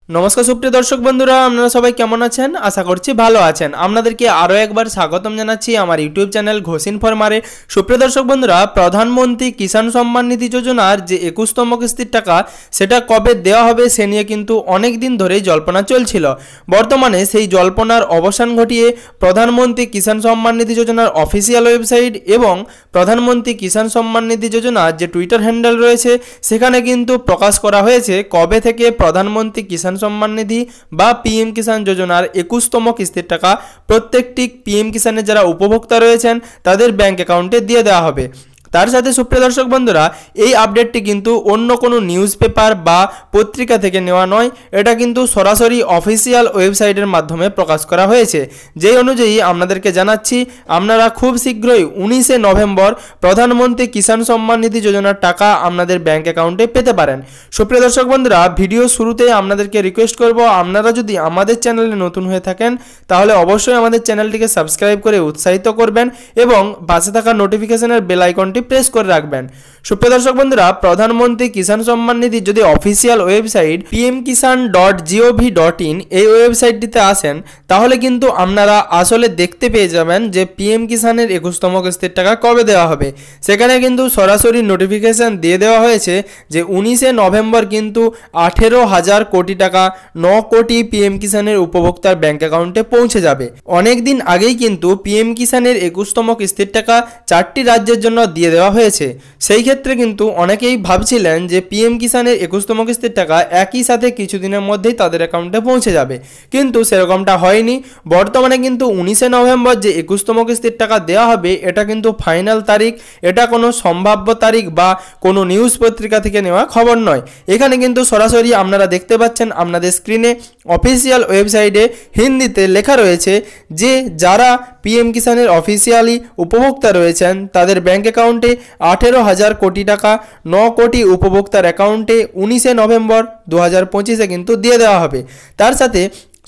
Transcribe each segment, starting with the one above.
নমস্কার সুপ্রিয় দর্শক বন্ধুরা, আপনারা সবাই কেমন আছেন? আশা করছি ভালো আছেন। আপনাদেরকে আরও একবার স্বাগতম জানাচ্ছি আমার ইউটিউব চ্যানেল ঘোষ ইনফরমারে। সুপ্রিয় দর্শক বন্ধুরা, প্রধানমন্ত্রী কিষাণ সম্মান নিধি যোজনার যে 21তম কিস্তির টাকা সেটা কবে দেওয়া হবে সে নিয়ে কিন্তু অনেক দিন ধরেই জল্পনা চলছিল। বর্তমানে সেই জল্পনার অবসান ঘটিয়ে প্রধানমন্ত্রী কিষাণ সম্মান নিধি যোজনার অফিসিয়াল ওয়েবসাইট এবং প্রধানমন্ত্রী কিষাণ সম্মান নিধি যোজনার যে টুইটার হ্যান্ডেল রয়েছে সেখানে কিন্তু প্রকাশ করা হয়েছে কবে থেকে প্রধানমন্ত্রী কিষাণ সম্মান নিধি বা পিএম কিষাণ যোজনার 21তম কিস্তির টাকা প্রত্যেকটি পিএম কিষাণের যারা উপভোক্তা রয়েছেন তাদের ব্যাংক অ্যাকাউন্টে দিয়ে দেওয়া হবে। তার সাথে সুপ্রিয় দর্শক বন্ধুরা, এই আপডেটটি কিন্তু অন্য কোনো নিউজ পেপার বা পত্রিকা থেকে নেওয়া নয়, এটা কিন্তু সরাসরি অফিসিয়াল ওয়েবসাইটের মাধ্যমে প্রকাশ করা হয়েছে। যেই অনুযায়ী আপনাদেরকে জানাচ্ছি, আপনারা খুব শীঘ্রই 19শে নভেম্বর প্রধানমন্ত্রী কিষাণ সম্মান নিধি যোজনার টাকা আপনাদের ব্যাংক অ্যাকাউন্টে পেতে পারেন। সুপ্রিয় দর্শক বন্ধুরা, ভিডিও শুরুতে আপনাদেরকে রিকোয়েস্ট করব, আপনারা যদি আমাদের চ্যানেলে নতুন হয়ে থাকেন তাহলে অবশ্যই আমাদের চ্যানেলটিকে সাবস্ক্রাইব করে উৎসাহিত করবেন এবং পাশে থাকা নোটিফিকেশনের বেল আইকনটি প্রেস করে রাখবেন। সুপ্রিয় দর্শক বন্ধুরা, প্রধানমন্ত্রী কিষাণ সম্মান নিধি যদি অফিসিয়াল ওয়েবসাইট pmkisan.gov.in এই ওয়েবসাইটটিতে আসেন তাহলে কিন্তু আপনারা আসলে দেখতে পেয়ে যাবেন যে পিএম কিষাণের 21তম কিস্তির টাকা কবে দেওয়া হবে। সেখানে কিন্তু সরাসরি নোটিফিকেশন দিয়ে দেওয়া হয়েছে যে 19শে নভেম্বর কিন্তু 18,000 কোটি টাকা 9 কোটি পিএম কিষাণের উপভোক্তার ব্যাংক অ্যাকাউন্টে পৌঁছে যাবে। অনেক দিন আগেই কিন্তু পিএম কিষাণের 21তম কিস্তির টাকা 4টি রাজ্যের জন্য দিয়ে দেওয়া হয়েছে। সেই ক্ষেত্রে কিন্তু অনেকেই ভাবছিলেন যে পিএম কিষাণের 21তম কিস্তির টাকা একই সাথে কিছুদিনের মধ্যেই তাদের অ্যাকাউন্টে পৌঁছে যাবে, কিন্তু সেরকমটা হয়নি। বর্তমানে কিন্তু 19শে নভেম্বর যে 21তম কিস্তির টাকা দেওয়া হবে এটা কিন্তু ফাইনাল তারিখ, এটা কোনো সম্ভাব্য তারিখ বা কোনো নিউজ পত্রিকা থেকে নেওয়া খবর নয়। এখানে কিন্তু সরাসরি আপনারা দেখতে পাচ্ছেন আপনাদের স্ক্রিনে অফিসিয়াল ওয়েবসাইটে হিন্দিতে লেখা রয়েছে যে যারা পিএম কিষাণের অফিসিয়ালি উপভোক্তা রয়েছেন তাদের ব্যাংক অ্যাকাউন্টে 18,000 কোটি টাকা 9 কোটি উপভোক্তার অ্যাকাউন্টে 19শে নভেম্বর 2025-এ কিন্তু দিয়ে দেওয়া হবে। তার সাথে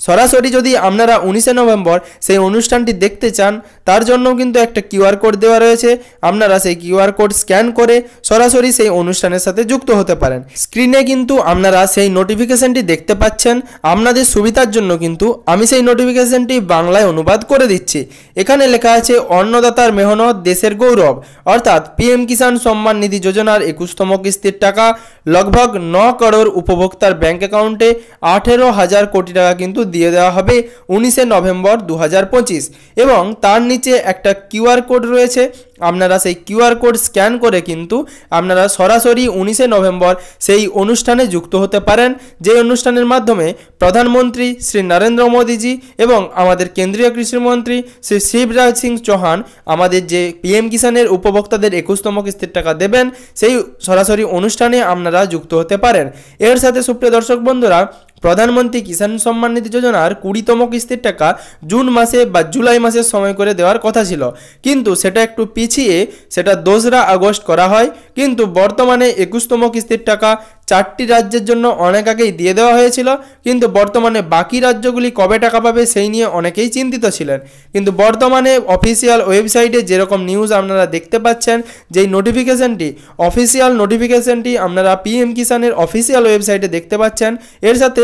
সরাসরি যদি আপনারা 19শে নভেম্বর সেই অনুষ্ঠানটি দেখতে চান তার জন্যও কিন্তু একটা কিউআর কোড দেওয়া রয়েছে। আপনারা সেই কিউআর কোড স্ক্যান করে সরাসরি সেই অনুষ্ঠানের সাথে যুক্ত হতে পারেন। স্ক্রিনে কিন্তু আপনারা সেই নোটিফিকেশনটি দেখতে পাচ্ছেন। আপনাদের সুবিধার জন্য কিন্তু আমি সেই নোটিফিকেশনটি বাংলায় অনুবাদ করে দিচ্ছি। এখানে লেখা আছে অন্নদাতার মেহনত দেশের গৌরব, অর্থাৎ পিএম কিষাণ সম্মান নিধি যোজনার 21তম কিস্তির টাকা লগভগ 9 করোড় উপভোক্তার ব্যাংক অ্যাকাউন্টে 18,000 কোটি টাকা কিন্তু দিয়ে দেওয়া হবে 19শে নভেম্বর 2025 এবং তার নিচে একটা কিউআর কোড রয়েছে। আপনারা সেই কিউআর কোড স্ক্যান করে কিন্তু আপনারা সরাসরি 19শে নভেম্বর সেই অনুষ্ঠানে যুক্ত হতে পারেন, যে অনুষ্ঠানের মাধ্যমে প্রধানমন্ত্রী শ্রী নরেন্দ্র মোদীজি এবং আমাদের কেন্দ্রীয় কৃষিমন্ত্রী শ্রী শিবরাজ সিং চৌহান আমাদের যে পিএম কিষাণের উপভোক্তাদের 21তম কিস্তির টাকা দেবেন সেই সরাসরি অনুষ্ঠানে আপনারা যুক্ত হতে পারেন। এর সাথে সুপ্রিয় দর্শক বন্ধুরা, প্রধানমন্ত্রী কিষাণ সম্মান নিধি যোজনার 20তম কিস্তির টাকা জুন মাসে বা জুলাই মাসের সময় করে দেওয়ার কথা ছিল, কিন্তু সেটা একটু পিছিয়ে সেটা 2রা আগস্ট করা হয়। কিন্তু বর্তমানে 21তম কিস্তির টাকা 4টি রাজ্যের জন্য অনেক আগেই দিয়ে দেওয়া হয়েছিল, কিন্তু বর্তমানে বাকি রাজ্যগুলি কবে টাকা পাবে সেই নিয়ে অনেকেই চিন্তিত ছিলেন। কিন্তু বর্তমানে অফিসিয়াল ওয়েবসাইটে যেরকম নিউজ আপনারা দেখতে পাচ্ছেন, যেই নোটিফিকেশনটি অফিসিয়াল নোটিফিকেশনটি আপনারা পিএম কিষাণের অফিসিয়াল ওয়েবসাইটে দেখতে পাচ্ছেন। এর সাথে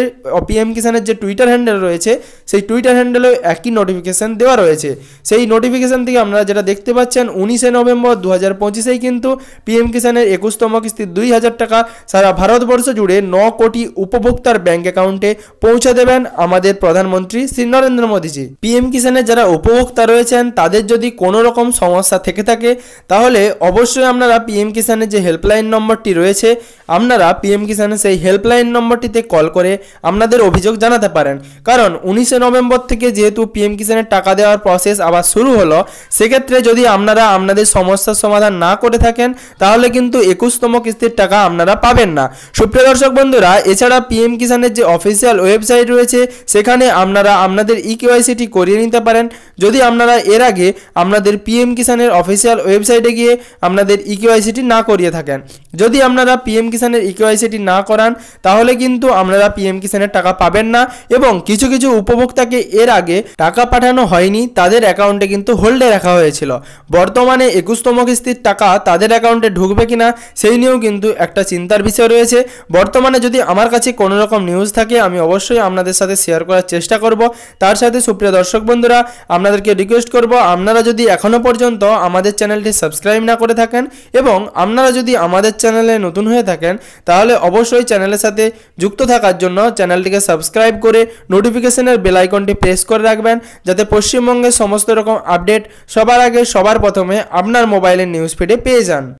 পিএম কিষাণের যে টুইটার হ্যান্ডেল রয়েছে সেই টুইটার হ্যান্ডেলেও একই নোটিফিকেশন দেওয়া রয়েছে। সেই নোটিফিকেশন থেকে আপনারা যেটা দেখতে পাচ্ছেন 19শে নভেম্বর 2025-এই কিন্তু পিএম কিষাণের 21তম কিস্তি 2,000 টাকা সারা ভারতবর্ষ জুড়ে 9 কোটি উপভোক্তার ব্যাংক অ্যাকাউন্টে পৌঁছে দেবেন আমাদের প্রধানমন্ত্রী শ্রী নরেন্দ্র মোদীজি। পিএম কিষাণের যারা উপভোক্তা রয়েছেন তাদের যদি কোনো রকম সমস্যা থেকে থাকে তাহলে অবশ্যই আপনারা পিএম কিষাণের যে হেল্পলাইন নম্বরটি রয়েছে আপনারা পিএম কিষাণের সেই হেল্পলাইন নম্বরটিতে কল করে আপনাদের অভিযোগ জানাতে পারেন। কারণ 19শে নভেম্বর থেকে যেহেতু পিএম কিষাণের টাকা দেওয়ার প্রসেস আবার শুরু হলো, সেক্ষেত্রে যদি আপনারা আপনাদের সমস্যার সমাধান না করে থাকেন তাহলে কিন্তু 21তম কিস্তির টাকা আপনারা পাবেন না। সুপ্রিয় দর্শক বন্ধুরা, এছাড়া পিএম কিষাণের যে অফিসিয়াল ওয়েবসাইট রয়েছে সেখানে আপনারা আপনাদের ইকেওয়াইসিটি করিয়ে নিতে পারেন। যদি আপনারা এর আগে আপনাদের পিএম কিষাণের অফিসিয়াল ওয়েবসাইটে গিয়ে আপনাদের ইকেওয়াইসিটি না করিয়ে থাকেন, যদি আপনারা পিএম কিষাণের ইকেওয়াইসিটি না করান তাহলে কিন্তু আপনারা পিএম কিষাণের টাকা পাবেন না। এবং কিছু কিছু উপভোক্তাকে এর আগে টাকা পাঠানো হয়নি, তাদের অ্যাকাউন্টে কিন্তু হোল্ডে রাখা হয়েছিল। বর্তমানে 21তম কিস্তির টাকা তাদের অ্যাকাউন্টে ঢুকবে কিনা সেই নিয়েও কিন্তু একটা চিন্তার বিষয় রয়েছে। রয়েছে। বর্তমানে যদি আমার কাছে কোনো রকম নিউজ থাকে আমি অবশ্যই আপনাদের সাথে শেয়ার করার চেষ্টা করব। তার সাথে সুপ্রিয় দর্শক বন্ধুরা, আপনাদেরকে রিকোয়েস্ট করব, আপনারা যদি এখনও পর্যন্ত আমাদের চ্যানেলটি সাবস্ক্রাইব না করে থাকেন এবং আপনারা যদি আমাদের চ্যানেলে নতুন হয়ে থাকেন তাহলে অবশ্যই চ্যানেলের সাথে যুক্ত থাকার জন্য চ্যানেলটিকে সাবস্ক্রাইব করে নোটিফিকেশনের বেল আইকনটি প্রেস করে রাখবেন, যাতে পশ্চিমবঙ্গের সমস্ত রকম আপডেট সবার আগে সবার প্রথমে আপনার মোবাইলের নিউজ ফিডে পেয়ে যান।